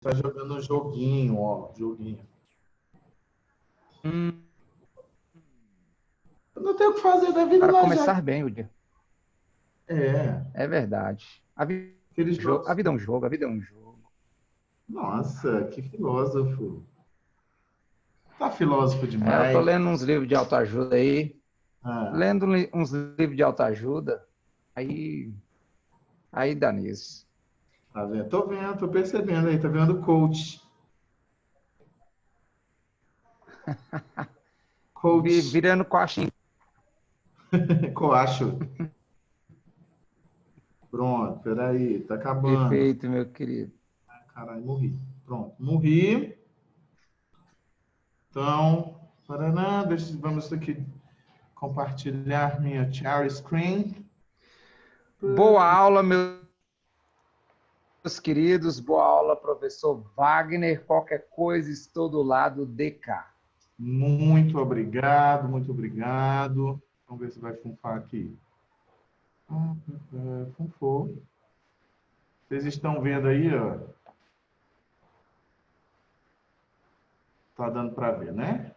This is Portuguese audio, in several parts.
Tá jogando um joguinho, ó. Joguinho. Hum, Eu não tenho o que fazer da vida, para nós já. começar bem o dia. É. É verdade. Aqueles A jogos. vida é um jogo, a vida é um jogo. Nossa, que filósofo. Tá filósofo Eu tô demais. lendo uns livros de autoajuda aí, Ah, lendo uns livros de autoajuda, aí, aí dá nisso. tá vendo, tô percebendo aí, tá vendo coach. Coach, Virando coxinha. coacho. Pronto, peraí, tá acabando. Perfeito, meu querido. Caralho, morri. Pronto, morri. Então, paraná, vamos aqui compartilhar minha share screen. Boa aula, meus queridos. Boa aula, professor Wagner. Qualquer coisa, estou do lado de cá. Muito obrigado, muito obrigado. Vamos ver se vai funfar aqui. Funfou. Vocês estão vendo aí, ó? Tá dando para ver, né?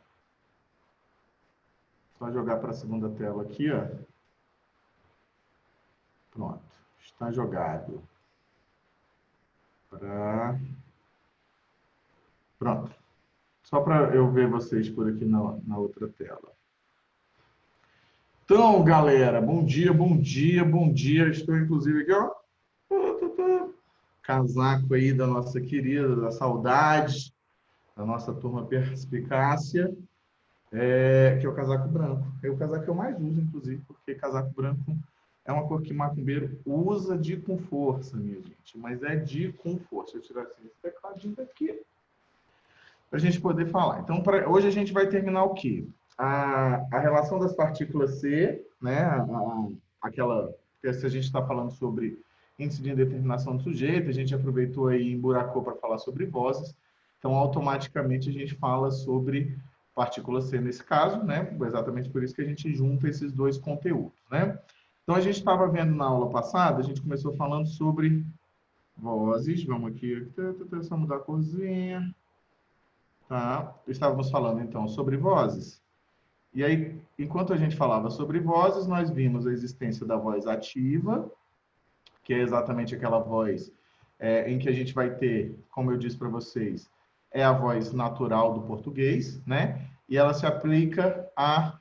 Só jogar para a segunda tela aqui, ó. Pronto. Está jogado. Pronto. Só para eu ver vocês por aqui na outra tela. Então, galera, bom dia, bom dia, bom dia. Estou, inclusive, aqui, ó. Casaco aí da nossa querida, da saudade, da nossa turma Perspicácia, que é o casaco branco. É o casaco que eu mais uso, inclusive, porque casaco branco é uma cor que macumbeiro usa de com força, minha gente. Mas é de com força. Deixa eu tirar esse tecladinho daqui para a gente poder falar. Então, hoje a gente vai terminar o quê? A relação das partículas C, né? Aquela que se a gente está falando sobre índice de indeterminação do sujeito, a gente aproveitou aí e emburacou para falar sobre vozes. Então, automaticamente a gente fala sobre partícula C nesse caso, né? Exatamente por isso que a gente junta esses dois conteúdos, né? Então, a gente estava vendo na aula passada, a gente começou falando sobre vozes. Vamos aqui, só mudar a corzinha. Tá? Estávamos falando então sobre vozes. E aí, enquanto a gente falava sobre vozes, nós vimos a existência da voz ativa, que é exatamente aquela voz em que a gente vai ter, como eu disse para vocês, é a voz natural do português, né? E ela se aplica a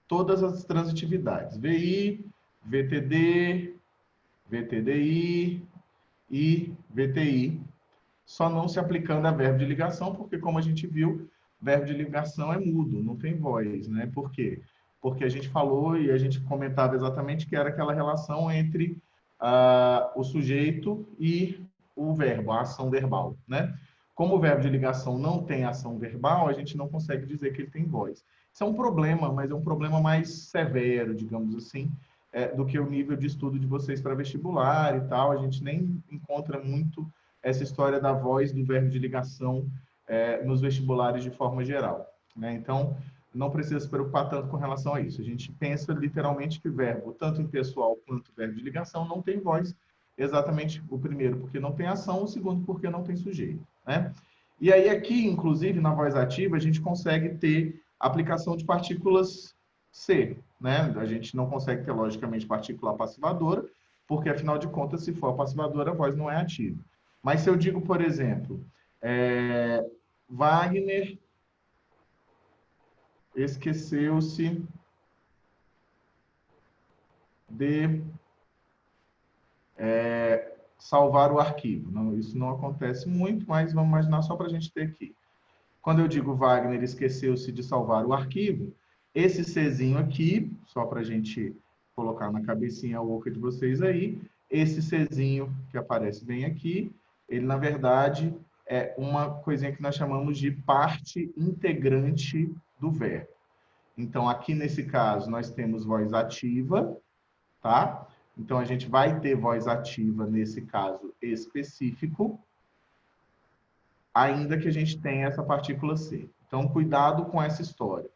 todas as transitividades: VI, VTD, VTDI e VTI, só não se aplicando a verbo de ligação, porque, como a gente viu, verbo de ligação é mudo, não tem voz, né? Por quê? Porque a gente falou e a gente comentava exatamente que era aquela relação entre o sujeito e o verbo, a ação verbal, né? Como o verbo de ligação não tem ação verbal, a gente não consegue dizer que ele tem voz. Isso é um problema, mas é um problema mais severo, digamos assim, do que o nível de estudo de vocês para vestibular e tal. A gente nem encontra muito essa história da voz do verbo de ligação nos vestibulares de forma geral, né? Então, não precisa se preocupar tanto com relação a isso. A gente pensa literalmente que verbo, tanto impessoal quanto verbo de ligação, não tem voz, exatamente o primeiro porque não tem ação, o segundo porque não tem sujeito, né? E aí aqui, inclusive, na voz ativa, a gente consegue ter aplicação de partículas C, né? A gente não consegue ter, logicamente, partícula passivadora, porque, afinal de contas, se for passivadora, a voz não é ativa. Mas se eu digo, por exemplo, Wagner esqueceu-se de salvar o arquivo. Não, isso não acontece muito, mas vamos imaginar só para a gente ter aqui. Quando eu digo Wagner esqueceu-se de salvar o arquivo, esse Czinho aqui, só para a gente colocar na cabecinha oca de vocês aí, esse Czinho que aparece bem aqui, ele, na verdade, é uma coisinha que nós chamamos de parte integrante do verbo. Então, aqui nesse caso, nós temos voz ativa, tá? Então, a gente vai ter voz ativa nesse caso específico, ainda que a gente tenha essa partícula C. Então, cuidado com essa história.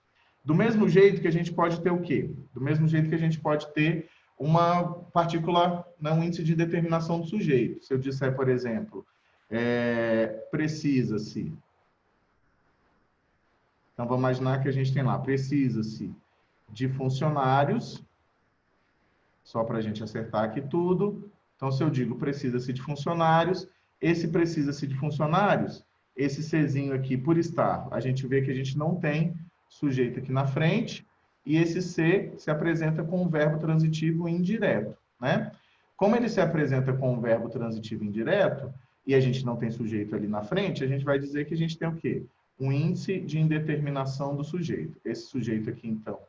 Do mesmo jeito que a gente pode ter o quê? Do mesmo jeito que a gente pode ter uma partícula, um índice de determinação do sujeito. Se eu disser, por exemplo, Precisa-se. Então, vamos imaginar que a gente tem lá, precisa-se de funcionários, só para a gente acertar aqui tudo. Então, se eu digo precisa-se de funcionários, esse precisa-se de funcionários, esse Czinho aqui, por estar, a gente vê que a gente não tem sujeito aqui na frente, e esse C se apresenta com o verbo transitivo indireto, né? Como ele se apresenta com o verbo transitivo indireto, e a gente não tem sujeito ali na frente, a gente vai dizer que a gente tem o quê? Um índice de indeterminação do sujeito. Esse sujeito aqui, então,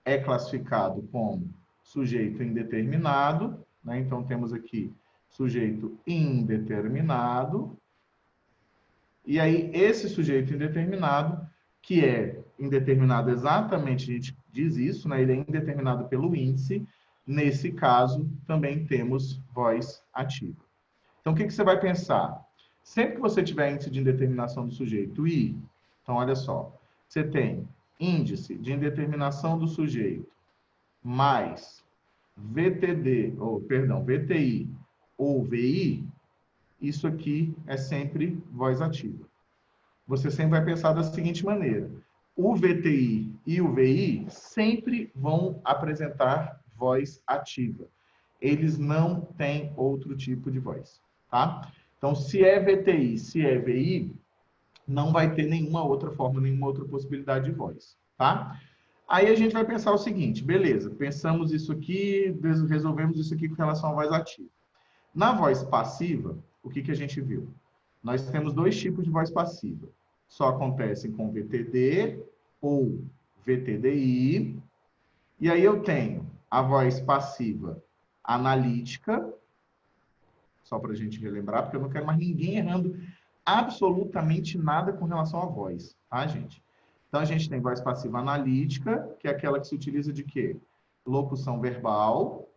é classificado como sujeito indeterminado, né? Então, temos aqui sujeito indeterminado. E aí, esse sujeito indeterminado, que é indeterminado exatamente, a gente diz isso, né? Ele é indeterminado pelo índice. Nesse caso, também temos voz ativa. Então, o que você vai pensar? Sempre que você tiver índice de indeterminação do sujeito I, então, olha só, você tem índice de indeterminação do sujeito mais VTI ou VI, isso aqui é sempre voz ativa. Você sempre vai pensar da seguinte maneira: o VTI e o VI sempre vão apresentar voz ativa. Eles não têm outro tipo de voz, tá? Então, se é VTI, se é VI, não vai ter nenhuma outra forma, nenhuma outra possibilidade de voz, tá? Aí a gente vai pensar o seguinte, beleza, pensamos isso aqui, resolvemos isso aqui com relação à voz ativa. Na voz passiva, o que a gente viu? Nós temos dois tipos de voz passiva. Só acontecem com VTD ou VTDI. E aí eu tenho a voz passiva analítica, só para a gente relembrar, porque eu não quero mais ninguém errando absolutamente nada com relação à voz, tá, gente? Então, a gente tem voz passiva analítica, que é aquela que se utiliza de quê? Locução verbal.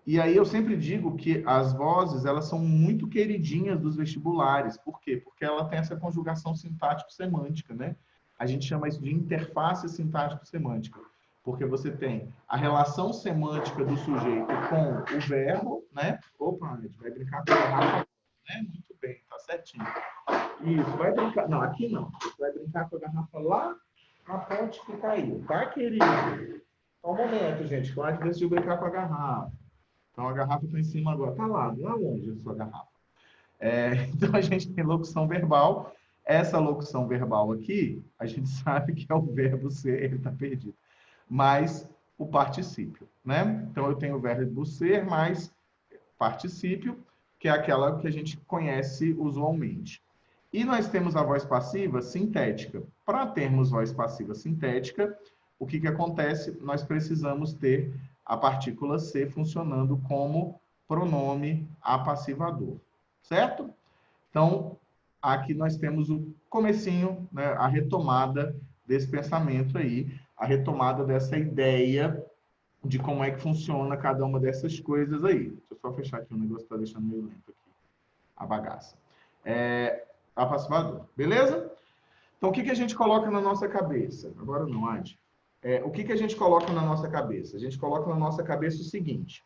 E aí eu sempre digo que as vozes, elas são muito queridinhas dos vestibulares. Por quê? Porque ela tem essa conjugação sintático-semântica, né? A gente chama isso de interface sintático-semântica. Porque você tem a relação semântica do sujeito com o verbo, né? Opa, a gente vai brincar com a garrafa, né? Muito bem, tá certinho. Isso, vai brincar. Não, aqui não. Você vai brincar com a garrafa lá na ponte que caiu, tá, querido? Só um momento, gente. Cláudio decidiu brincar com a garrafa. Então, a garrafa está em cima agora. Está lá longe a sua garrafa. Então, a gente tem locução verbal. Essa locução verbal aqui, a gente sabe que é o verbo ser, ele está perdido. Mais o particípio, né? Então, eu tenho o verbo ser mais particípio, que é aquela que a gente conhece usualmente. E nós temos a voz passiva sintética. Para termos voz passiva sintética, o que acontece? Nós precisamos ter a partícula C funcionando como pronome apassivador, certo? Então, aqui nós temos o comecinho, né, a retomada desse pensamento aí, a retomada dessa ideia de como é que funciona cada uma dessas coisas aí. Deixa eu só fechar aqui, o negócio está deixando meio lento aqui, a bagaça. Apassivador, beleza? Então, o que a gente coloca na nossa cabeça? Agora não, Adi. O que a gente coloca na nossa cabeça? A gente coloca na nossa cabeça o seguinte: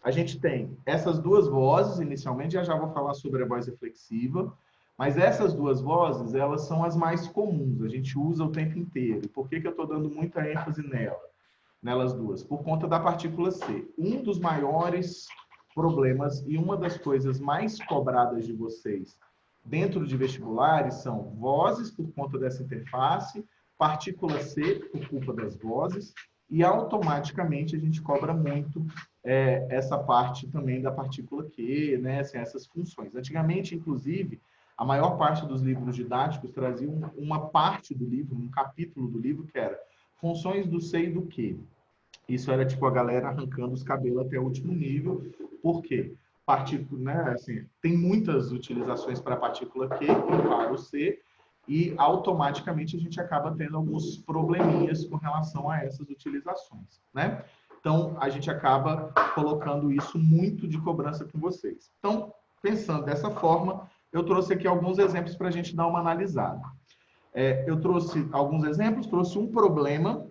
a gente tem essas duas vozes, inicialmente, já vou falar sobre a voz reflexiva, mas essas duas vozes, elas são as mais comuns, a gente usa o tempo inteiro. E por que eu estou dando muita ênfase nelas duas? Por conta da partícula C. Um dos maiores problemas e uma das coisas mais cobradas de vocês dentro de vestibulares são vozes por conta dessa interface, partícula C por culpa das vozes, e automaticamente a gente cobra muito essa parte também da partícula Q, né? Assim, essas funções. Antigamente, inclusive, a maior parte dos livros didáticos traziam uma parte do livro, um capítulo do livro, que era funções do C e do Q. Isso era tipo a galera arrancando os cabelos até o último nível. Por quê? Né, assim, tem muitas utilizações para a partícula Q e para o C, e automaticamente a gente acaba tendo alguns probleminhas com relação a essas utilizações, né? Então, a gente acaba colocando isso muito de cobrança com vocês. Então, pensando dessa forma, eu trouxe aqui alguns exemplos para a gente dar uma analisada. Eu trouxe alguns exemplos, trouxe um problema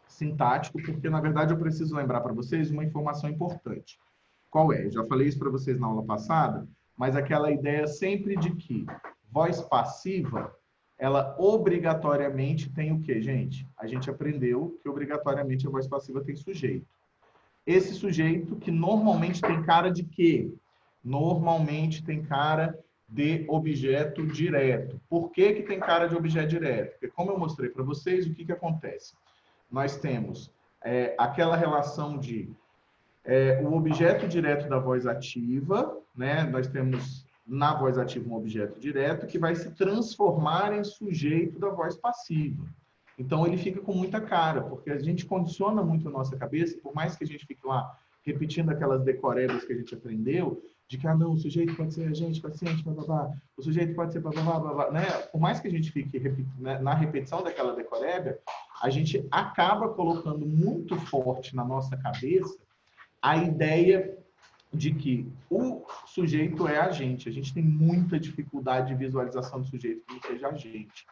sintático, porque, na verdade, eu preciso lembrar para vocês uma informação importante. Qual é? Eu já falei isso para vocês na aula passada. mas aquela ideia sempre de que voz passiva, ela obrigatoriamente tem o quê, gente? A gente aprendeu que obrigatoriamente a voz passiva tem sujeito. Esse sujeito que normalmente tem cara de quê? Normalmente tem cara de objeto direto. Por que que tem cara de objeto direto? Porque, como eu mostrei para vocês, o que que acontece? Nós temos aquela relação de o objeto direto da voz ativa, né? Nós temos na voz ativa um objeto direto que vai se transformar em sujeito da voz passiva. Então, ele fica com muita cara, porque a gente condiciona muito a nossa cabeça, por mais que a gente fique lá repetindo aquelas decorebas que a gente aprendeu, de que, não, o sujeito pode ser agente, paciente, blá, blá, blá, o sujeito pode ser blá, blá, blá, blá, né? Por mais que a gente fique na repetição daquela decoreba, a gente acaba colocando muito forte na nossa cabeça a ideia de que o sujeito é agente. A gente tem muita dificuldade de visualização do sujeito que não seja agente.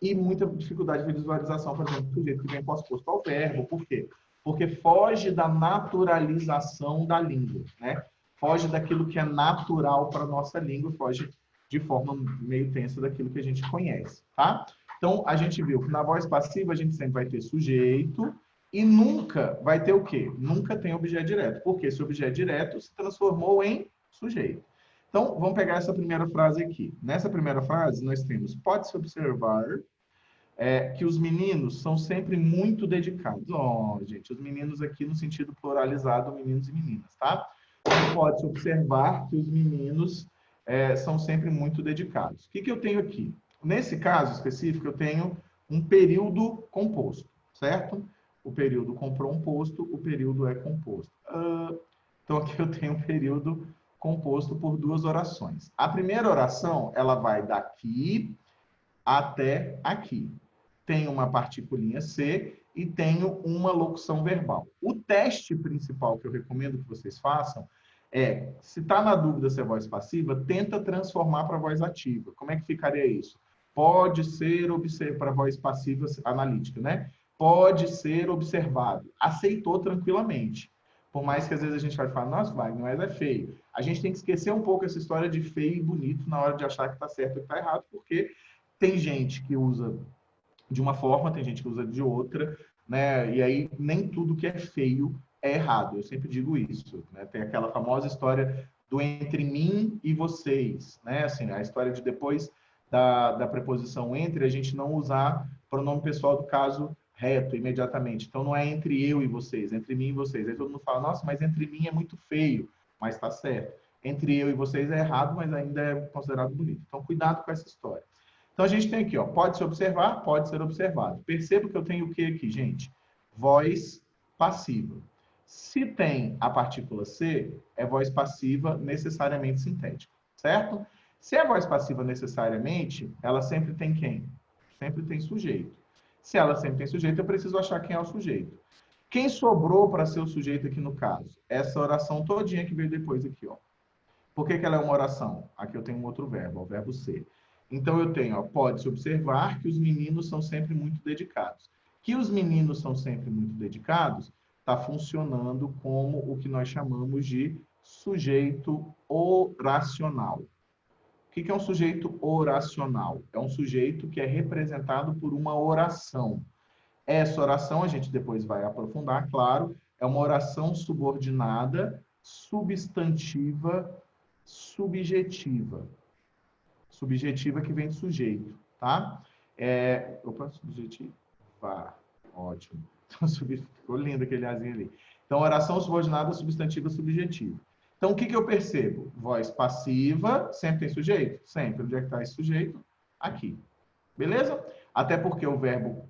E muita dificuldade de visualização, por exemplo, do sujeito que vem pós-posto ao verbo. Por quê? Porque foge da naturalização da língua, né? Foge daquilo que é natural para a nossa língua, foge de forma meio tensa daquilo que a gente conhece, tá? Então, a gente viu que na voz passiva a gente sempre vai ter sujeito e nunca vai ter o quê? Nunca tem objeto direto, porque esse objeto direto se transformou em sujeito. Então, vamos pegar essa primeira frase aqui. Nessa primeira frase, nós temos, pode-se observar que os meninos são sempre muito dedicados. Gente, os meninos aqui no sentido pluralizado, meninos e meninas, tá? Pode-se observar que os meninos são sempre muito dedicados. O que eu tenho aqui? Nesse caso específico, eu tenho um período composto, certo? O período comprou um posto, o período é composto. Então, aqui eu tenho um período composto por duas orações. A primeira oração, ela vai daqui até aqui. Tem uma particulinha C e tenho uma locução verbal. O teste principal que eu recomendo que vocês façam se está na dúvida se é voz passiva, tenta transformar para voz ativa. Como é que ficaria isso? Pode ser para voz passiva analítica, né? Pode ser observado. Aceitou tranquilamente. Por mais que às vezes a gente vai falar, nossa, Wagner, mas é feio. A gente tem que esquecer um pouco essa história de feio e bonito na hora de achar que está certo ou que está errado, porque tem gente que usa de uma forma, tem gente que usa de outra, né? E aí nem tudo que é feio é errado. Eu sempre digo isso, né? Tem aquela famosa história do entre mim e vocês, né? Assim, a história de depois da preposição entre, a gente não usar pronome pessoal do caso reto imediatamente. Então, não é entre eu e vocês, entre mim e vocês. Aí todo mundo fala, nossa, mas entre mim é muito feio. Mas está certo. Entre eu e vocês é errado, mas ainda é considerado bonito. Então, cuidado com essa história. Então, a gente tem aqui, ó, pode se observar, pode ser observado. Perceba que eu tenho o que aqui, gente? Voz passiva. Se tem a partícula C, é voz passiva necessariamente sintética, certo? Se é voz passiva necessariamente, ela sempre tem quem? Sempre tem sujeito. Se ela sempre tem sujeito, eu preciso achar quem é o sujeito. Quem sobrou para ser o sujeito aqui no caso? Essa oração todinha que veio depois aqui, ó. Por que ela é uma oração? Aqui eu tenho um outro verbo, o verbo ser. Então eu tenho, ó, pode-se observar que os meninos são sempre muito dedicados. Que os meninos são sempre muito dedicados está funcionando como o que nós chamamos de sujeito oracional. O que é um sujeito oracional? É um sujeito que é representado por uma oração. Essa oração, a gente depois vai aprofundar, claro, é uma oração subordinada, substantiva, subjetiva. Subjetiva que vem de sujeito, tá? Subjetiva. Ótimo. Então, ficou lindo aquele azinho ali. Então, oração subordinada, substantiva, subjetiva. Então, o que eu percebo? Voz passiva, sempre tem sujeito? Sempre. Onde é que está esse sujeito? Aqui. Beleza? Até porque o verbo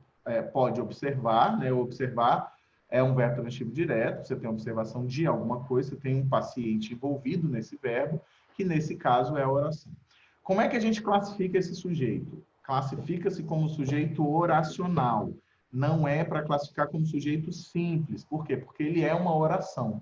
pode observar, né? Observar é um verbo transitivo direto, você tem observação de alguma coisa, você tem um paciente envolvido nesse verbo, que nesse caso é a oração. Como é que a gente classifica esse sujeito? Classifica-se como sujeito oracional. Não é para classificar como sujeito simples. Por quê? Porque ele é uma oração.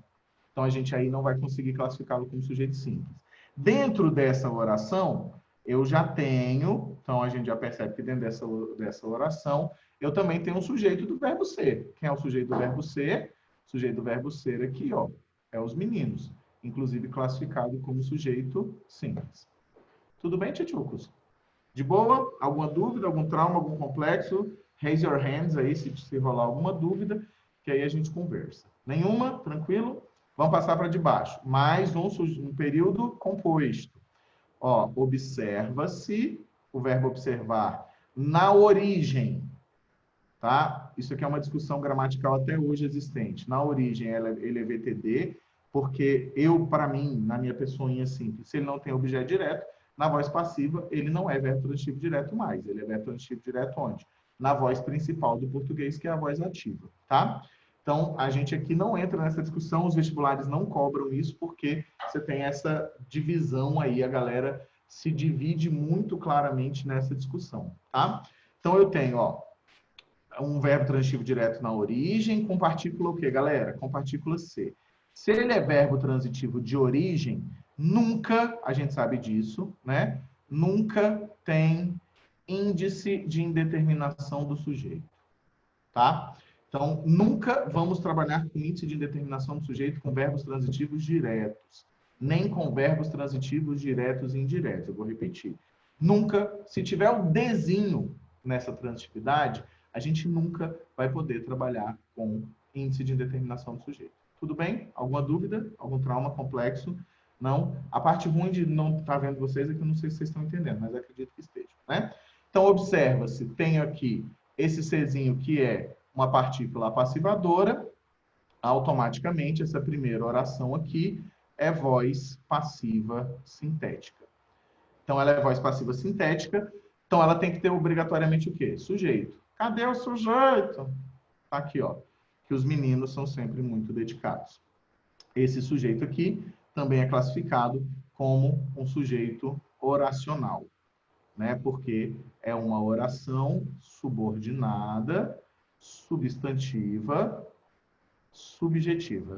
Então, a gente aí não vai conseguir classificá-lo como sujeito simples. Dentro dessa oração, eu já tenho, então a gente já percebe que dentro dessa oração, eu também tenho um sujeito do verbo ser. Quem é o sujeito do verbo ser? O sujeito do verbo ser aqui, ó, é os meninos. inclusive classificado como sujeito simples. Tudo bem, tchutchucos? De boa? Alguma dúvida, algum trauma, algum complexo? Raise your hands aí se rolar alguma dúvida, que aí a gente conversa. Nenhuma? Tranquilo? Vamos passar para de baixo. Mais um período composto. Ó, observa-se, o verbo observar, na origem, tá? Isso aqui é uma discussão gramatical até hoje existente. Na origem, ele é VTD, porque eu, para mim, na minha pessoinha simples, se ele não tem objeto direto, na voz passiva, ele não é verbo transitivo direto mais. Ele é verbo transitivo direto onde? Na voz principal do português, que é a voz ativa, tá? Então, a gente aqui não entra nessa discussão, os vestibulares não cobram isso, porque você tem essa divisão aí, a galera se divide muito claramente nessa discussão, tá? Então, eu tenho, ó, um verbo transitivo direto na origem, com partícula o quê, galera? Com partícula C. Se ele é verbo transitivo de origem, nunca, a gente sabe disso, né? Nunca tem índice de indeterminação do sujeito, tá? Então, nunca vamos trabalhar com índice de indeterminação do sujeito com verbos transitivos diretos, nem com verbos transitivos diretos e indiretos. Eu vou repetir. Nunca, se tiver o desinho nessa transitividade, a gente nunca vai poder trabalhar com índice de indeterminação do sujeito. Tudo bem? Alguma dúvida? Algum trauma complexo? Não? A parte ruim de não estar vendo vocês é que eu não sei se vocês estão entendendo, mas acredito que estejam, né? Então, observa-se, tem aqui esse Czinho que é uma partícula passivadora, automaticamente essa primeira oração aqui é voz passiva sintética. Então, ela é voz passiva sintética, então ela tem que ter obrigatoriamente o quê? Sujeito. Cadê o sujeito? Tá aqui, ó. Que os meninos são sempre muito dedicados. Esse sujeito aqui também é classificado como um sujeito oracional, né? Porque é uma oração subordinada, substantiva, subjetiva.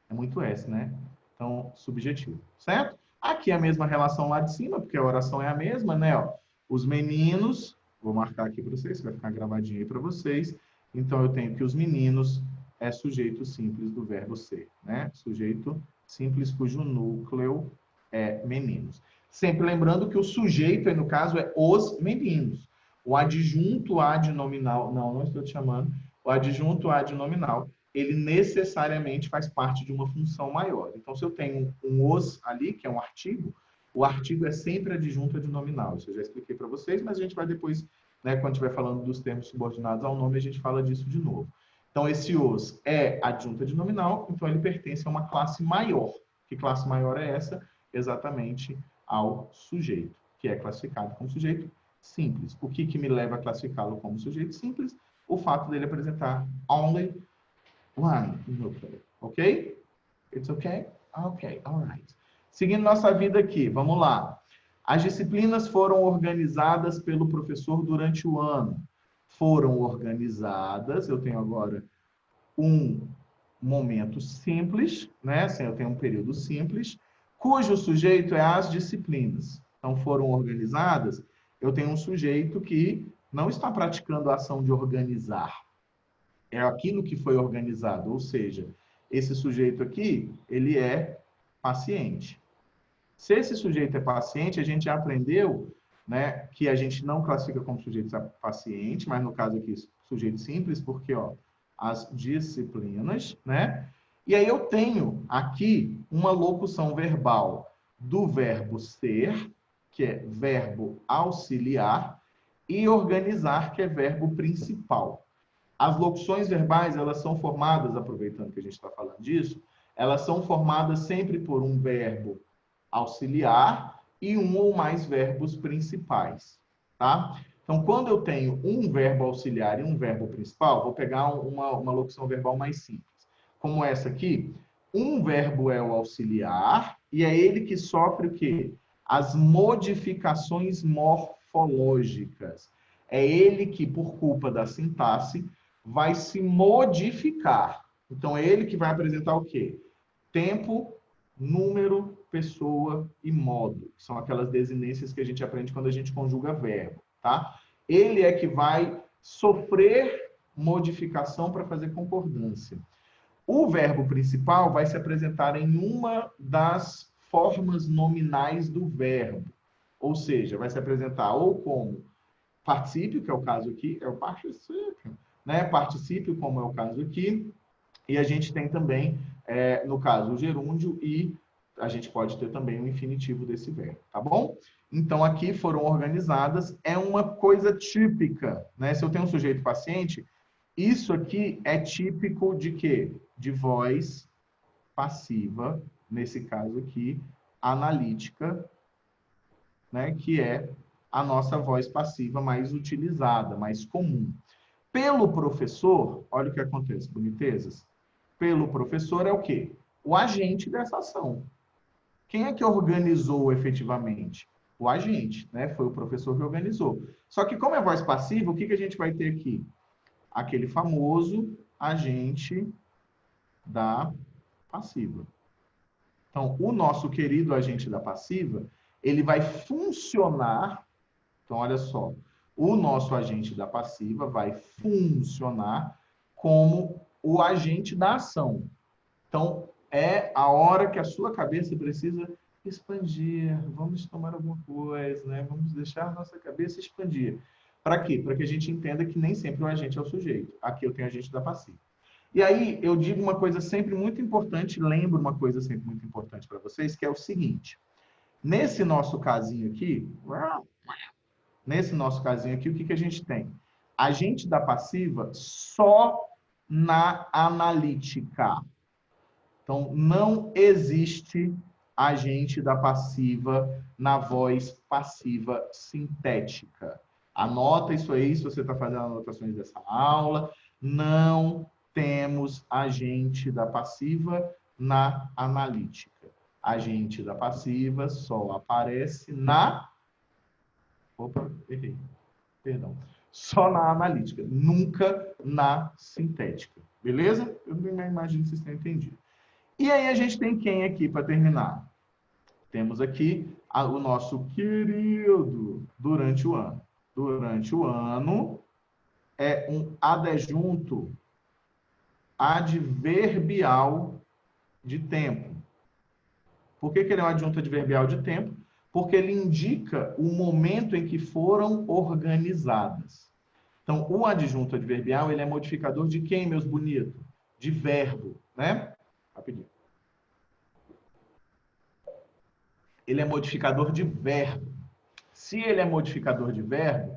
É muito S, né? Então, subjetivo, certo? Aqui é a mesma relação lá de cima, porque a oração é a mesma, né? Ó, os meninos, vou marcar aqui para vocês, vai ficar gravadinho aí para vocês. Então, eu tenho que os meninos é sujeito simples do verbo ser, né? Sujeito simples cujo núcleo é meninos. Sempre lembrando que o sujeito, aí no caso, é os meninos. O adjunto adnominal, não estou te chamando, o adjunto adnominal, ele necessariamente faz parte de uma função maior. Então, se eu tenho um os ali, que é um artigo, o artigo é sempre adjunto adnominal. Isso eu já expliquei para vocês, mas a gente vai depois, né, quando estiver falando dos termos subordinados ao nome, a gente fala disso de novo. Então, esse os é adjunto adnominal, então ele pertence a uma classe maior. Que classe maior é essa? Exatamente ao sujeito, que é classificado como sujeito simples. O que me leva a classificá-lo como sujeito simples? O fato dele apresentar only one nucleus, ok? It's okay? Ok, alright. Seguindo nossa vida aqui, vamos lá. As disciplinas foram organizadas pelo professor durante o ano. Foram organizadas, eu tenho agora um momento simples, né? Assim, eu tenho um período simples, cujo sujeito é as disciplinas. Então, foram organizadas, eu tenho um sujeito que não está praticando a ação de organizar. É aquilo que foi organizado, ou seja, esse sujeito aqui, ele é paciente. Se esse sujeito é paciente, a gente já aprendeu, né, que a gente não classifica como sujeito paciente, mas no caso aqui, sujeito simples, porque, ó, as disciplinas, né? E aí eu tenho aqui uma locução verbal do verbo ser, que é verbo auxiliar, e organizar, que é verbo principal. As locuções verbais, elas são formadas, aproveitando que a gente está falando disso, elas são formadas sempre por um verbo auxiliar e um ou mais verbos principais, tá? Então, quando eu tenho um verbo auxiliar e um verbo principal, vou pegar uma locução verbal mais simples. Como essa aqui, um verbo é o auxiliar e é ele que sofre o quê? As modificações morfológicas. É ele que, por culpa da sintaxe, vai se modificar. Então, é ele que vai apresentar o quê? Tempo, número, pessoa e modo. São aquelas desinências que a gente aprende quando a gente conjuga verbo, tá? Ele é que vai sofrer modificação para fazer concordância. O verbo principal vai se apresentar em uma das formas nominais do verbo. Ou seja, vai se apresentar ou como particípio, que é o caso aqui, é o particípio, né? Particípio, como é o caso aqui. E a gente tem também, no caso, o gerúndio e a gente pode ter também o infinitivo desse verbo, tá bom? Então, aqui foram organizadas, é uma coisa típica, né? Se eu tenho um sujeito paciente, isso aqui é típico de quê? De voz passiva, nesse caso aqui, analítica, né? Que é a nossa voz passiva mais utilizada, mais comum. Pelo professor, olha o que acontece, bonitezas. Pelo professor é o quê? O agente dessa ação. Quem é que organizou efetivamente? O agente, né? Foi o professor que organizou. Só que como é voz passiva, o que que a gente vai ter aqui? Aquele famoso agente da passiva. Então, o nosso querido agente da passiva, ele vai funcionar. Então, olha só, o nosso agente da passiva vai funcionar como o agente da ação. Então, é a hora que a sua cabeça precisa expandir. Vamos tomar alguma coisa, né? Vamos deixar a nossa cabeça expandir. Para quê? Para que a gente entenda que nem sempre o agente é o sujeito. Aqui eu tenho agente da passiva. E aí eu digo uma coisa sempre muito importante, lembro uma coisa sempre muito importante para vocês, que é o seguinte. Nesse nosso casinho aqui, o que que a gente tem? Agente da passiva só na analítica. Então, não existe agente da passiva na voz passiva sintética. Anota isso aí se você está fazendo anotações dessa aula. Não temos agente da passiva na analítica. Agente da passiva só aparece na. Opa, errei. Perdão. Só na analítica, nunca na sintética. Beleza? Eu imagino que vocês tenham entendido. E aí a gente tem quem aqui para terminar? Temos aqui o nosso querido durante o ano. Durante o ano é um adjunto adverbial de tempo. Por que que ele é um adjunto adverbial de tempo? Porque ele indica o momento em que foram organizadas. Então, o adjunto adverbial, ele é modificador de quem, meus bonitos? De verbo, né? Rapidinho. Ele é modificador de verbo. Se ele é modificador de verbo,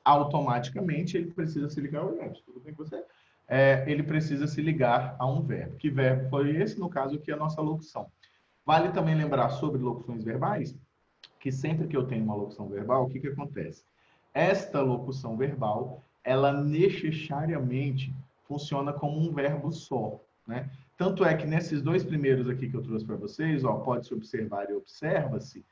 automaticamente ele precisa se ligar ao verbo. Tudo bem com você? Ele precisa se ligar a um verbo. Que verbo foi esse? No caso aqui, a nossa locução. Vale também lembrar sobre locuções verbais, que sempre que eu tenho uma locução verbal, o que que acontece? Esta locução verbal, ela necessariamente funciona como um verbo só, né? Tanto é que nesses dois primeiros aqui que eu trouxe para vocês, ó, pode-se observar e observa-se,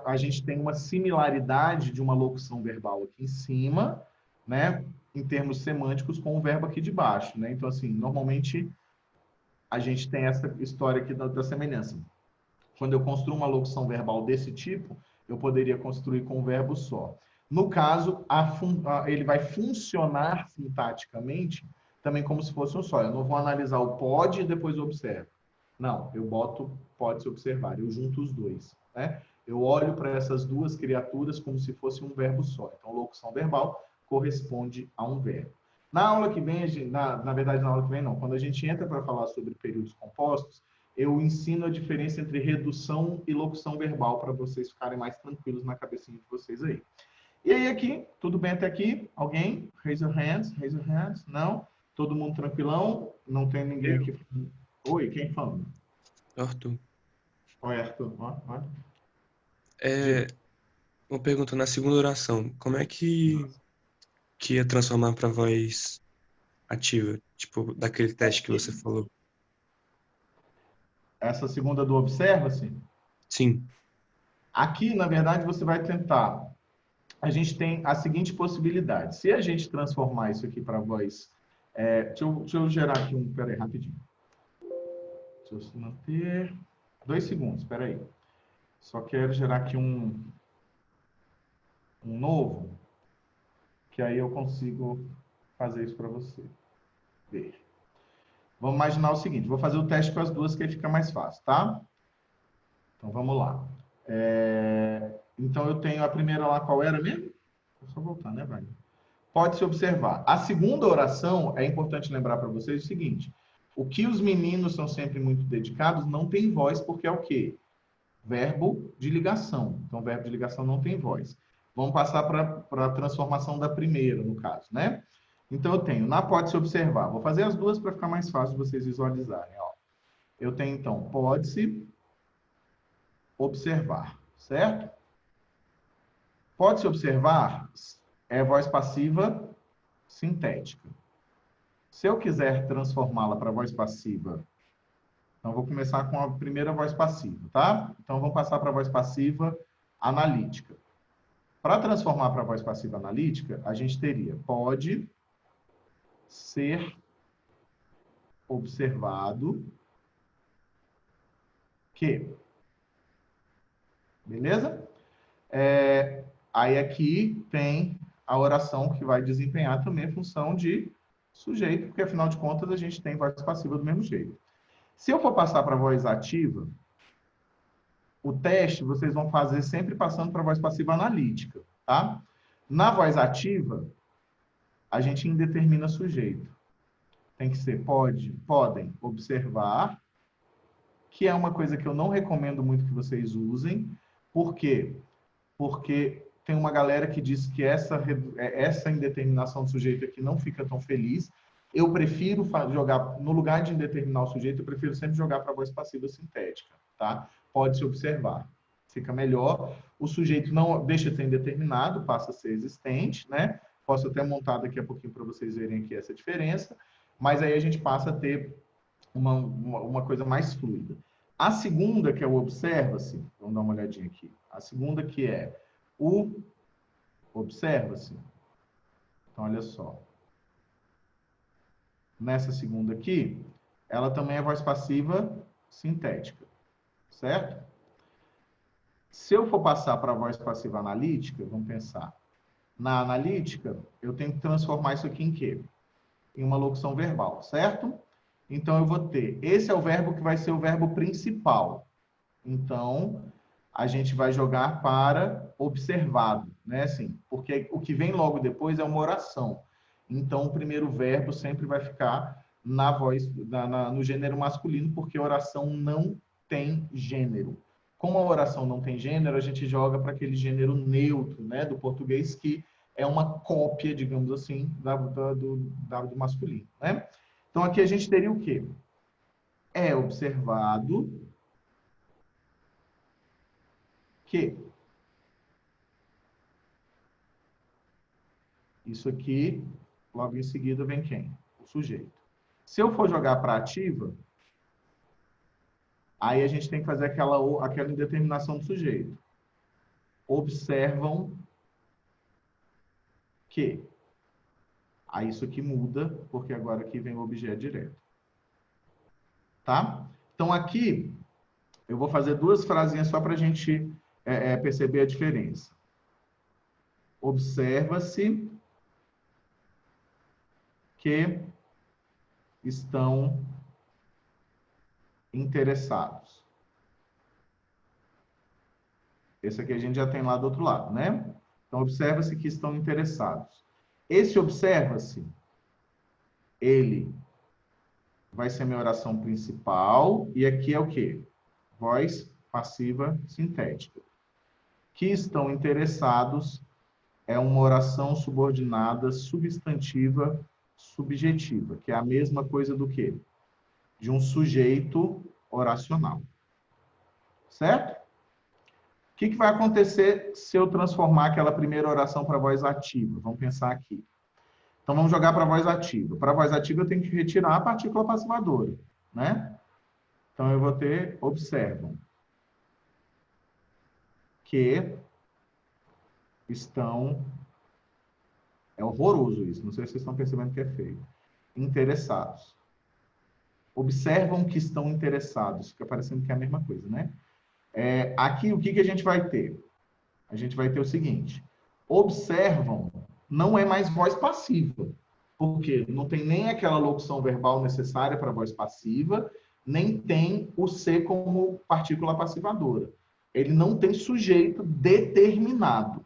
a gente tem uma similaridade de uma locução verbal aqui em cima, né, em termos semânticos, com o verbo aqui de baixo, né? Então, assim, normalmente a gente tem essa história aqui da semelhança. Quando eu construo uma locução verbal desse tipo, eu poderia construir com um verbo só. No caso, ele vai funcionar sintaticamente também como se fosse um só. Eu não vou analisar o pode e depois observo. Não, eu boto pode se observar, eu junto os dois, né? Eu olho para essas duas criaturas como se fosse um verbo só. Então, locução verbal corresponde a um verbo. Na aula que vem, na verdade, na aula que vem não, quando a gente entra para falar sobre períodos compostos, eu ensino a diferença entre redução e locução verbal para vocês ficarem mais tranquilos na cabecinha de vocês aí. E aí aqui, tudo bem até aqui? Alguém? Raise your hands, raise your hands. Não? Todo mundo tranquilão? Não tem ninguém Eu, aqui. Oi, quem falando? Arthur. Oi, Arthur. Ó. É, Diga. uma pergunta na segunda oração. Como é que ia transformar para voz ativa? Tipo, daquele teste que você falou. Essa segunda do observa-se. Sim. Aqui, na verdade, você vai tentar. A gente tem a seguinte possibilidade. Se a gente transformar isso aqui para voz. Deixa eu gerar aqui um. Peraí, rapidinho. Deixa eu se manter. 2 segundos, peraí. Só quero gerar aqui um novo, que aí eu consigo fazer isso para você. Ver. Vamos imaginar o seguinte, vou fazer o teste com as duas que aí fica mais fácil, tá? Então, vamos lá. Então, eu tenho a primeira lá, qual era mesmo? Vou só voltar, né, Wagner? Pode-se observar. A segunda oração, é importante lembrar para vocês o seguinte, o que os meninos são sempre muito dedicados não tem voz, porque é o quê? Verbo de ligação. Então, verbo de ligação não tem voz. Vamos passar para a transformação da primeira, no caso, né? Então, eu tenho, na pode-se observar. Vou fazer as duas para ficar mais fácil de vocês visualizarem. Ó. Eu tenho, então, pode-se observar, certo? Pode-se observar é voz passiva sintética. Se eu quiser transformá-la para voz passiva, então vou começar com a primeira voz passiva, tá? Então vamos passar para a voz passiva analítica. Para transformar para a voz passiva analítica, a gente teria pode ser observado que. Beleza? Aí aqui tem a oração que vai desempenhar também a função de sujeito, porque afinal de contas a gente tem voz passiva do mesmo jeito. Se eu for passar para a voz ativa, o teste vocês vão fazer sempre passando para a voz passiva analítica, tá? Na voz ativa, a gente indetermina sujeito. Tem que ser podem observar, que é uma coisa que eu não recomendo muito que vocês usem. Por quê? Porque tem uma galera que diz que essa indeterminação do sujeito aqui não fica tão feliz. Eu prefiro jogar, no lugar de indeterminar o sujeito, eu prefiro sempre jogar para a voz passiva sintética, tá? Pode-se observar. Fica melhor. O sujeito não deixa de ser indeterminado, passa a ser existente, né? Posso até montar daqui a pouquinho para vocês verem aqui essa diferença, mas aí a gente passa a ter uma coisa mais fluida. A segunda, que é o observa-se, vamos dar uma olhadinha aqui. A segunda que é o observa-se. Então, olha só. Nessa segunda aqui, ela também é voz passiva sintética, certo? Se eu for passar para a voz passiva analítica, vamos pensar. Na analítica, eu tenho que transformar isso aqui em quê? Em uma locução verbal, certo? Então, eu vou ter... Esse é o verbo que vai ser o verbo principal. Então, a gente vai jogar para observado, né? Assim, porque o que vem logo depois é uma oração. Então, o primeiro verbo sempre vai ficar na voz, no gênero masculino, porque a oração não tem gênero. Como a oração não tem gênero, a gente joga para aquele gênero neutro, né, do português, que é uma cópia, digamos assim, do masculino, né? Então, aqui a gente teria o quê? É observado que isso aqui, logo em seguida, vem quem? O sujeito. Se eu for jogar para ativa, aí a gente tem que fazer aquela indeterminação do sujeito. Observam que. Aí isso aqui muda, porque agora aqui vem o objeto direto. Tá? Então, aqui, eu vou fazer duas frasinhas só para a gente perceber a diferença. Observa-se que estão interessados. Esse aqui a gente já tem lá do outro lado, né? Então, observa-se que estão interessados. Esse observa-se, ele vai ser minha oração principal, e aqui é o quê? Voz passiva sintética. Que estão interessados é uma oração subordinada substantiva subjetiva, que é a mesma coisa do quê? De um sujeito oracional. Certo? O que vai acontecer se eu transformar aquela primeira oração para voz ativa? Vamos pensar aqui. Então, vamos jogar para a voz ativa. Para a voz ativa, eu tenho que retirar a partícula passivadora, né? Então, eu vou ter, observam, que estão... É horroroso isso, não sei se vocês estão percebendo que é feio. Interessados. Observam que estão interessados. Fica parecendo que é a mesma coisa, né? Aqui, o que a gente vai ter? A gente vai ter o seguinte. Observam não é mais voz passiva. Porque não tem nem aquela locução verbal necessária para a voz passiva, nem tem o ser como partícula passivadora. Ele não tem sujeito determinado.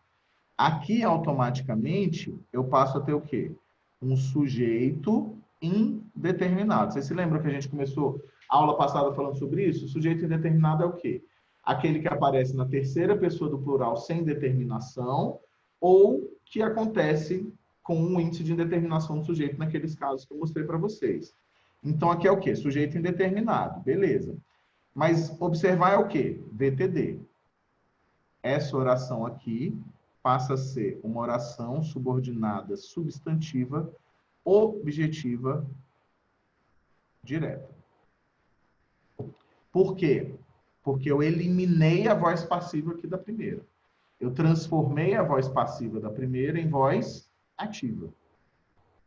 Aqui, automaticamente, eu passo a ter o quê? Um sujeito indeterminado. Vocês se lembram que a gente começou a aula passada falando sobre isso? O sujeito indeterminado é o quê? Aquele que aparece na terceira pessoa do plural sem determinação ou que acontece com um índice de indeterminação do sujeito naqueles casos que eu mostrei para vocês. Então, aqui é o quê? Sujeito indeterminado. Beleza. Mas observar é o quê? VTD. Essa oração aqui passa a ser uma oração subordinada substantiva objetiva direta. Por quê? Porque eu eliminei a voz passiva aqui da primeira. Eu transformei a voz passiva da primeira em voz ativa.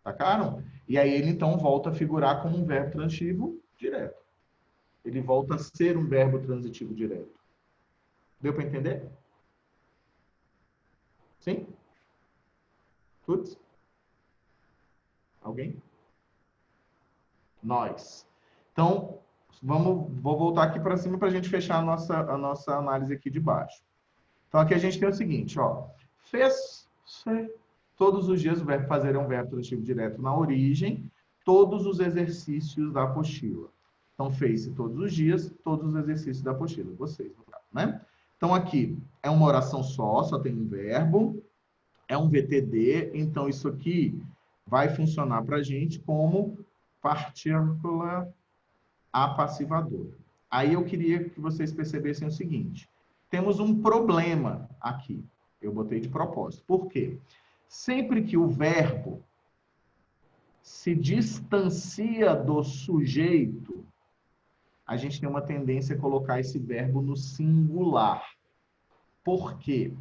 Sacaram? E aí ele então volta a figurar como um verbo transitivo direto. Ele volta a ser um verbo transitivo direto. Deu para entender? Sim? Tudo? Alguém? Nós. Então, vou voltar aqui para cima para a gente fechar a nossa análise aqui de baixo. Então, aqui a gente tem o seguinte, ó. Fez, todos os dias, o verbo fazer é um verbo transitivo direto na origem, todos os exercícios da apostila. Então, fez-se todos os dias, todos os exercícios da apostila. Vocês, né? Então, aqui é uma oração só tem um verbo, é um VTD, então isso aqui vai funcionar para a gente como partícula apassivadora. Aí eu queria que vocês percebessem o seguinte, temos um problema aqui, eu botei de propósito. Por quê? Sempre que o verbo se distancia do sujeito, a gente tem uma tendência a colocar esse verbo no singular. Por quê?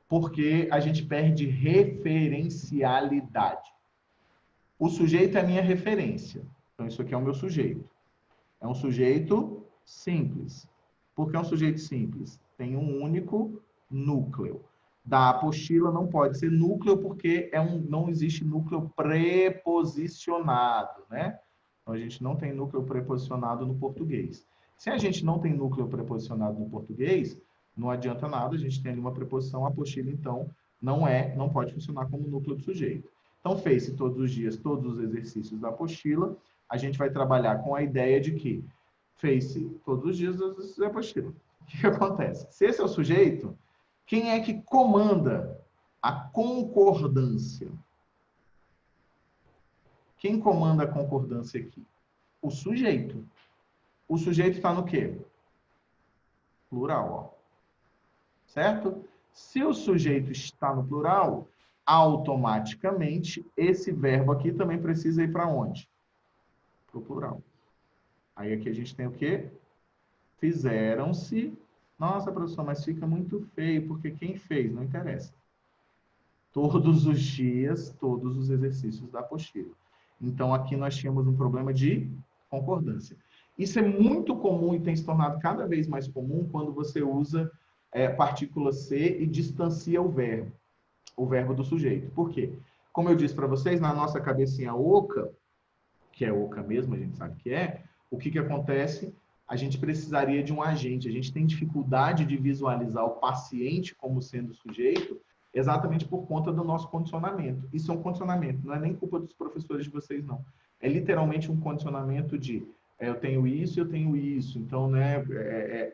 Porque a gente perde referencialidade. O sujeito é a minha referência. Então, isso aqui é o meu sujeito. É um sujeito simples. Por que é um sujeito simples? Tem um único núcleo. Da apostila não pode ser núcleo porque não existe núcleo preposicionado, né? Então, a gente não tem núcleo preposicionado no português. Se a gente não tem núcleo preposicionado no português, não adianta nada, a gente tem ali uma preposição, a apostila, então, não pode funcionar como núcleo do sujeito. Então, fez-se todos os dias, todos os exercícios da apostila, a gente vai trabalhar com a ideia de que fez-se todos os dias os exercícios da apostila. O que acontece? Se esse é o sujeito, quem é que comanda a concordância? Quem comanda a concordância aqui? O sujeito. O sujeito está no quê? Plural, ó. Certo? Se o sujeito está no plural, automaticamente esse verbo aqui também precisa ir para onde? Para o plural. Aí aqui a gente tem o quê? Fizeram-se. Nossa, professor, mas fica muito feio, porque quem fez? Não interessa. Todos os dias, todos os exercícios da apostila. Então, aqui nós tínhamos um problema de concordância. Isso é muito comum e tem se tornado cada vez mais comum quando você usa partícula C e distancia o verbo do sujeito. Por quê? Como eu disse para vocês, na nossa cabecinha oca, que é oca mesmo, a gente sabe que é, o que acontece? A gente precisaria de um agente. A gente tem dificuldade de visualizar o paciente como sendo sujeito, exatamente por conta do nosso condicionamento. Isso é um condicionamento, não é nem culpa dos professores de vocês, não. É literalmente um condicionamento de eu tenho isso, eu tenho isso. Então, né,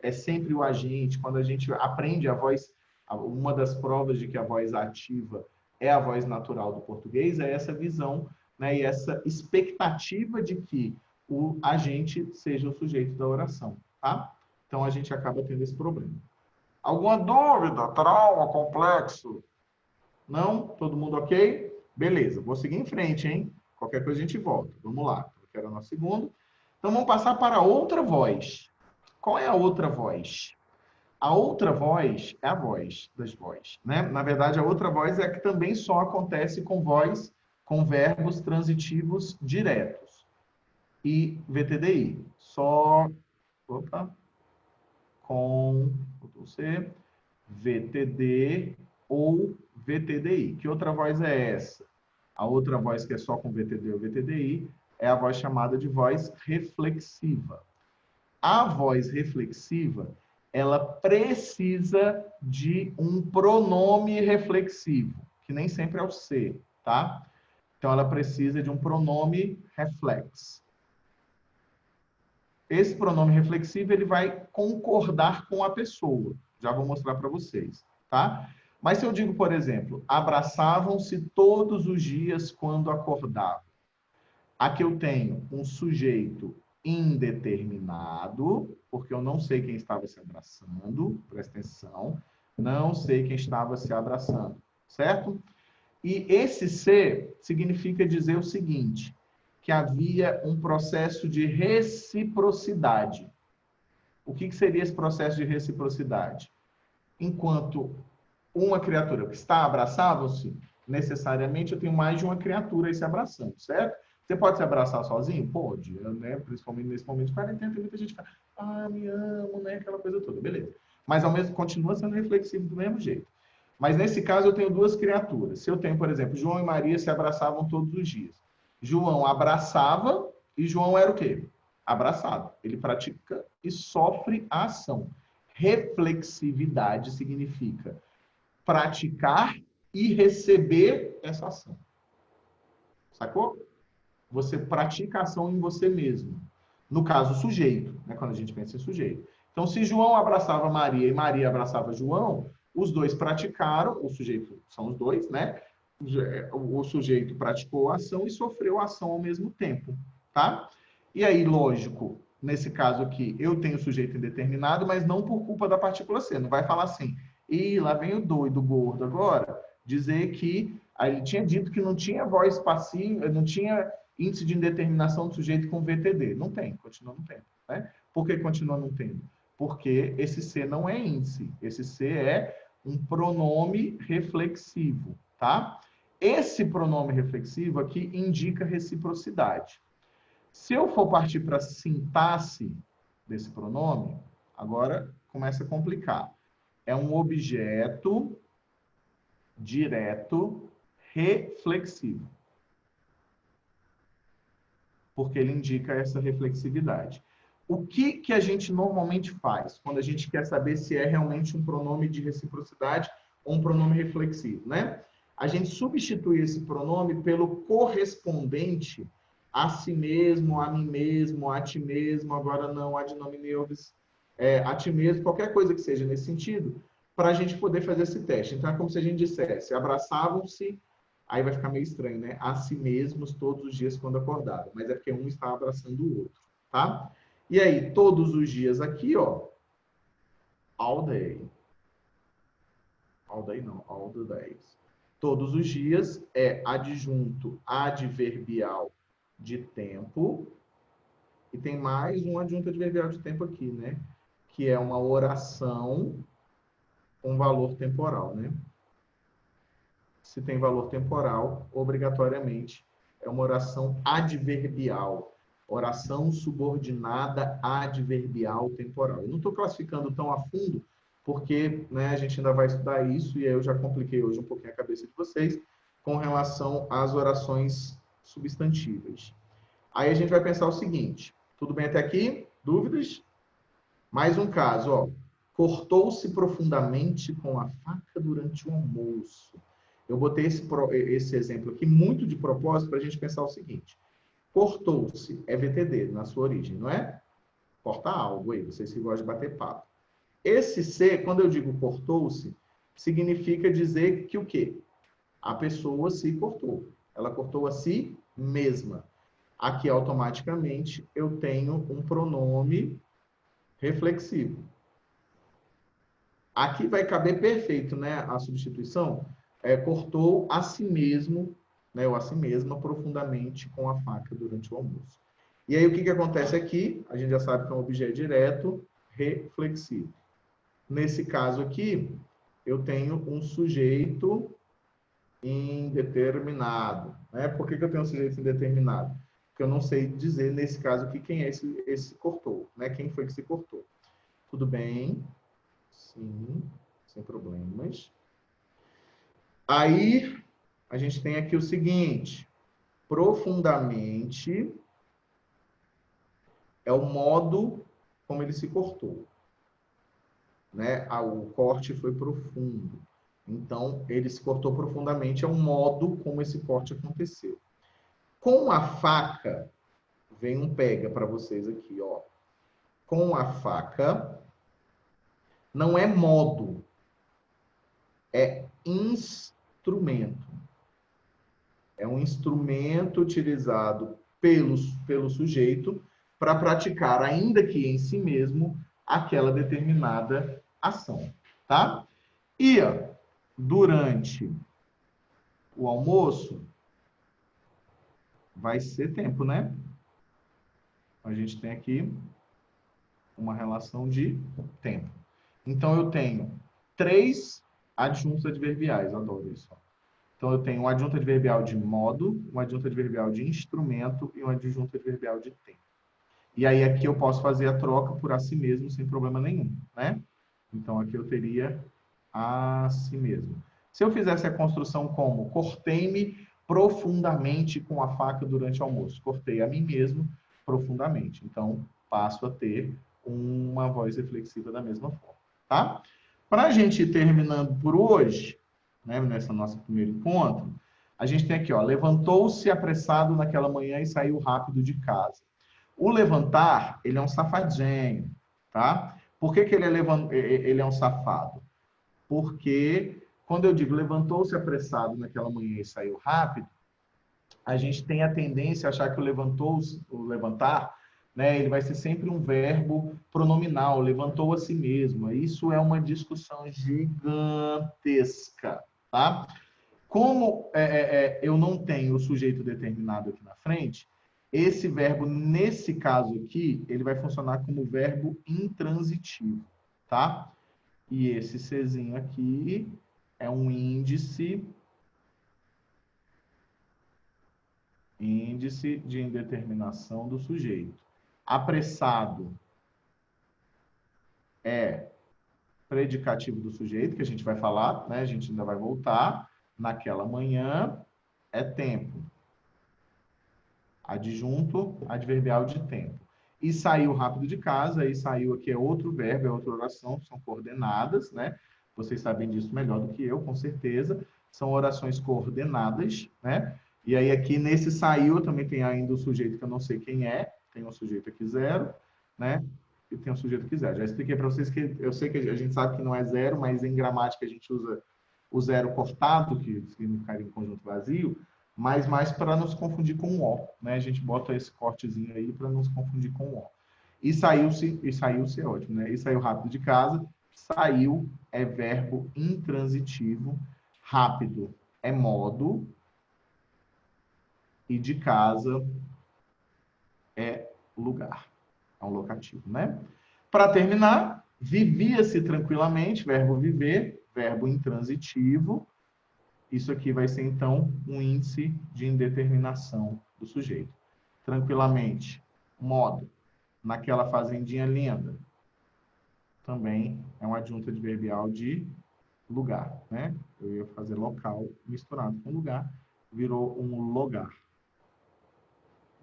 é sempre o agente. Quando a gente aprende a voz, uma das provas de que a voz ativa é a voz natural do português, é essa visão, né, e essa expectativa de que o agente seja o sujeito da oração, tá? Então, a gente acaba tendo esse problema. Alguma dúvida? Trauma, complexo? Não? Todo mundo ok? Beleza, vou seguir em frente, hein? Qualquer coisa a gente volta. Vamos lá, que era o nosso segundo. Então, vamos passar para a outra voz. Qual é a outra voz? A outra voz é a voz das vozes, né? Na verdade, a outra voz é a que também só acontece com voz, com verbos transitivos diretos. E VTDI. Só, com você, VTD ou VTDI. Que outra voz é essa? A outra voz que é só com VTD ou VTDI é a voz chamada de voz reflexiva. A voz reflexiva, ela precisa de um pronome reflexivo, que nem sempre é o ser, tá? Então, ela precisa de um pronome reflex. Esse pronome reflexivo, ele vai concordar com a pessoa. Já vou mostrar para vocês, tá? Mas se eu digo, por exemplo, abraçavam-se todos os dias quando acordavam. Aqui eu tenho um sujeito indeterminado, porque eu não sei quem estava se abraçando, presta atenção, não sei quem estava se abraçando, certo? E esse ser significa dizer o seguinte, que havia um processo de reciprocidade. O que seria esse processo de reciprocidade? Enquanto uma criatura que está abraçavam-se, necessariamente eu tenho mais de uma criatura aí se abraçando, certo? Você pode se abraçar sozinho? Pode, né? Principalmente nesse momento de quarentena, tem muita gente que fala, me amo, né? Aquela coisa toda, beleza. Mas ao mesmo continua sendo reflexivo do mesmo jeito. Mas nesse caso eu tenho duas criaturas. Se eu tenho, por exemplo, João e Maria se abraçavam todos os dias. João abraçava e João era o quê? Abraçado. Ele pratica e sofre a ação. Reflexividade significa praticar e receber essa ação. Sacou? Você pratica a ação em você mesmo. No caso, o sujeito, né? Quando a gente pensa em sujeito. Então, se João abraçava Maria e Maria abraçava João, os dois praticaram, o sujeito são os dois, né? O sujeito praticou a ação e sofreu a ação ao mesmo tempo, tá? E aí, lógico, nesse caso aqui, eu tenho sujeito indeterminado, mas não por culpa da partícula C. Não vai falar assim, e lá vem o doido gordo agora, dizer que aí ele tinha dito que não tinha voz passiva, não tinha índice de indeterminação do sujeito com VTD. Não tem, continua não tendo. Né? Por que continua não tendo? Porque esse C não é índice. Esse C é um pronome reflexivo, tá? Esse pronome reflexivo aqui indica reciprocidade. Se eu for partir para a sintaxe desse pronome, agora começa a complicar. É um objeto direto reflexivo. Porque ele indica essa reflexividade. O que a gente normalmente faz quando a gente quer saber se é realmente um pronome de reciprocidade ou um pronome reflexivo, né? A gente substitui esse pronome pelo correspondente a si mesmo, a mim mesmo, a ti mesmo, agora não, ad nominem vos, a ti mesmo, qualquer coisa que seja nesse sentido, para a gente poder fazer esse teste. Então, é como se a gente dissesse, abraçavam-se, aí vai ficar meio estranho, né? A si mesmos todos os dias quando acordaram. Mas é porque um está abraçando o outro, tá? E aí, todos os dias aqui, ó. All day. All day não, all the days. Todos os dias é adjunto adverbial de tempo. E tem mais um adjunto adverbial de tempo aqui, né? Que é uma oração com valor temporal, né? Se tem valor temporal, obrigatoriamente é uma oração adverbial. Oração subordinada adverbial temporal. Eu não estou classificando tão a fundo, porque né, a gente ainda vai estudar isso, e aí eu já compliquei hoje um pouquinho a cabeça de vocês, com relação às orações substantivas. Aí a gente vai pensar o seguinte, tudo bem até aqui? Dúvidas? Mais um caso, ó. Cortou-se profundamente com a faca durante o almoço. Eu botei esse exemplo aqui muito de propósito para a gente pensar o seguinte. Cortou-se é VTD na sua origem, não é? Corta algo aí, vocês que gostam de bater papo. Esse C, quando eu digo cortou-se, significa dizer que o quê? A pessoa se cortou. Ela cortou a si mesma. Aqui, automaticamente, eu tenho um pronome reflexivo. Aqui vai caber perfeito, né, a substituição. Cortou a si mesmo, né, ou a si mesma, profundamente com a faca durante o almoço. E aí, o que acontece aqui? A gente já sabe que é um objeto direto reflexivo. Nesse caso aqui, eu tenho um sujeito indeterminado. Né? Por que eu tenho um sujeito indeterminado? Porque eu não sei dizer, nesse caso aqui, quem é esse cortou, né? Quem foi que se cortou. Tudo bem? Sim, sem problemas. Aí, a gente tem aqui o seguinte: profundamente é o modo como ele se cortou, né? O corte foi profundo. Então, ele se cortou profundamente, é o modo como esse corte aconteceu. Com a faca, vem um pega para vocês aqui, ó. Com a faca, não é modo, é instrumento. É um instrumento utilizado pelo sujeito para praticar, ainda que em si mesmo, aquela determinada ação, tá? E durante o almoço, vai ser tempo, né? A gente tem aqui uma relação de tempo. Então, eu tenho 3 adjuntos adverbiais, adoro isso. Então, eu tenho um adjunto adverbial de modo, um adjunto adverbial de instrumento e um adjunto adverbial de tempo. E aí, aqui eu posso fazer a troca por a si mesmo sem problema nenhum, né? Então, aqui eu teria a si mesmo. Se eu fizesse a construção como cortei-me profundamente com a faca durante o almoço, cortei a mim mesmo profundamente. Então, passo a ter uma voz reflexiva da mesma forma, tá? Para a gente ir terminando por hoje, né, nessa nossa primeiro encontro, a gente tem aqui, ó, levantou-se apressado naquela manhã e saiu rápido de casa. O levantar, ele é um safadinho, tá? Por que ele é um safado? Porque quando eu digo levantou-se apressado naquela manhã e saiu rápido, a gente tem a tendência a achar que o levantar, né, ele vai ser sempre um verbo pronominal, levantou a si mesmo. Isso é uma discussão gigantesca, tá? Como eu não tenho o sujeito determinado aqui na frente, esse verbo, nesse caso aqui, ele vai funcionar como verbo intransitivo, tá? E esse Czinho aqui é um índice de indeterminação do sujeito. Apressado é predicativo do sujeito, que a gente vai falar, né? A gente ainda vai voltar. Naquela manhã é tempo. Adjunto adverbial de tempo. E saiu rápido de casa, e saiu aqui é outro verbo, é outra oração, são coordenadas, né? Vocês sabem disso melhor do que eu, com certeza. São orações coordenadas, né? E aí aqui nesse saiu também tem ainda o sujeito que eu não sei quem é, tem um sujeito aqui zero, né? E tem um sujeito aqui zero. Já expliquei para vocês que eu sei que a gente sabe que não é zero, mas em gramática a gente usa o zero cortado, que significaria em conjunto vazio, mas mais para não se confundir com o O, né? A gente bota esse cortezinho aí para não se confundir com o O. E saiu-se é ótimo, né? E saiu rápido de casa. Saiu é verbo intransitivo. Rápido é modo. E de casa é lugar. É um locativo, né? Para terminar, vivia-se tranquilamente, verbo viver, verbo intransitivo. Isso aqui vai ser, então, um índice de indeterminação do sujeito. Tranquilamente, modo, naquela fazendinha linda, também é um adjunto adverbial de lugar, né? Eu ia fazer local misturado com lugar, virou um logar.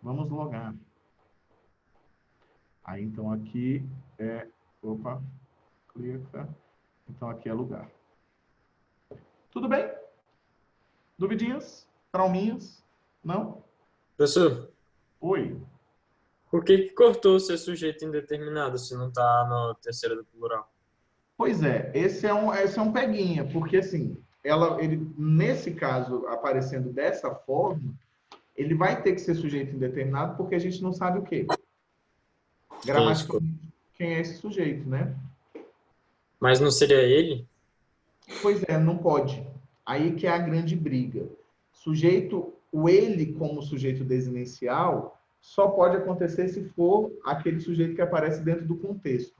Vamos logar. Aí, então, aqui é... Opa, clica. Então, aqui é lugar. Tudo bem? Duvidinhas? Trauminhas? Não? Professor, Oi. por que cortou ser sujeito indeterminado se não está no terceiro do plural? Pois é, esse é um peguinha, porque assim, ele, nesse caso, aparecendo dessa forma, ele vai ter que ser sujeito indeterminado porque a gente não sabe o quê? Gramaticalmente, quem é esse sujeito, né? Mas não seria ele? Pois é, não pode. Aí que é a grande briga. Sujeito, o ele como sujeito desinencial só pode acontecer se for aquele sujeito que aparece dentro do contexto.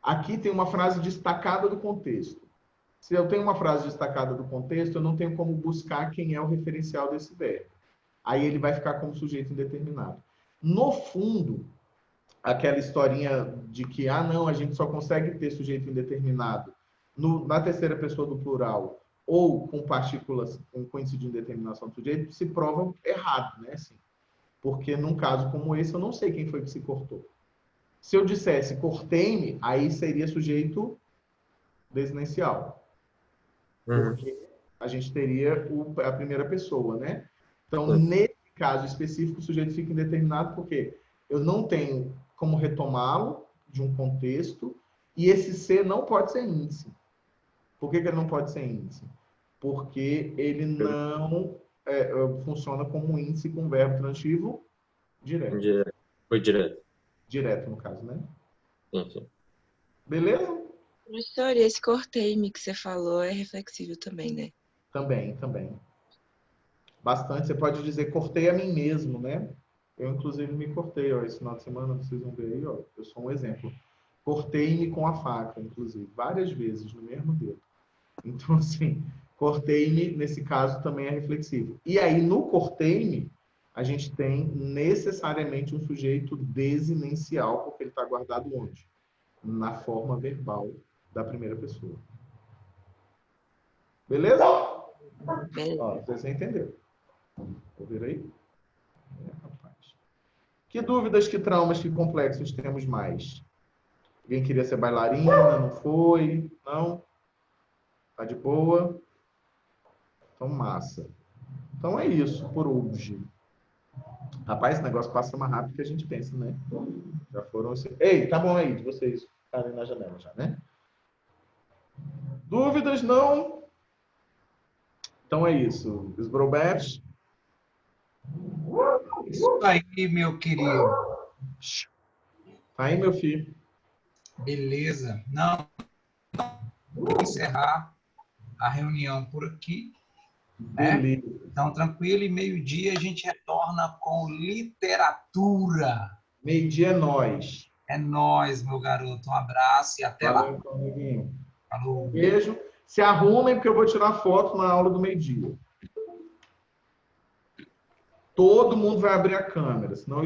Aqui tem uma frase destacada do contexto. Se eu tenho uma frase destacada do contexto, eu não tenho como buscar quem é o referencial desse verbo. Aí ele vai ficar como sujeito indeterminado. No fundo, aquela historinha de que, não, a gente só consegue ter sujeito indeterminado na terceira pessoa do plural ou com partículas com índice de indeterminação do sujeito, se prova errado, né? Assim, porque num caso como esse, eu não sei quem foi que se cortou. Se eu dissesse cortei-me, aí seria sujeito desinencial. Porque a gente teria a primeira pessoa, né? Então, nesse caso específico, o sujeito fica indeterminado porque eu não tenho como retomá-lo de um contexto e esse ser não pode ser índice. Por que ele não pode ser índice? Porque ele não funciona como índice com verbo transitivo direto. Foi direto. Direto, no caso, né? Enfim. Beleza? Professor, e esse cortei-me que você falou é reflexível também, né? Também. Bastante. Você pode dizer, cortei a mim mesmo, né? Eu, inclusive, me cortei, ó, esse final de semana, vocês vão ver aí, ó. Eu sou um exemplo. Cortei-me com a faca, inclusive, várias vezes, no mesmo dedo. Então, assim, cortei-me, nesse caso, também é reflexivo. E aí, no cortei-me, a gente tem necessariamente um sujeito desinencial, porque ele está guardado onde? Na forma verbal da primeira pessoa. Beleza? Beleza. Ó, você entendeu. Vou ver aí. Rapaz. Que dúvidas, que traumas, que complexos temos mais? Alguém queria ser bailarina, não foi? Não? Tá de boa? Então, massa. Então é isso, por hoje. Rapaz, esse negócio passa mais rápido que a gente pensa, né? Já foram... Ei, tá bom aí, de vocês ficarem na janela já, né? Dúvidas, não? Então é isso. Esbrobert? Isso aí, meu querido. Tá aí, meu filho. Beleza. Não, vou encerrar a reunião por aqui. Beleza. Então, tranquilo, e meio-dia a gente retorna com literatura. Meio-dia é nós. É nóis, meu garoto. Um abraço e até lá. Valeu, então, amiguinho. Falou. Beijo. Se arrumem, porque eu vou tirar foto na aula do meio-dia. Todo mundo vai abrir a câmera, senão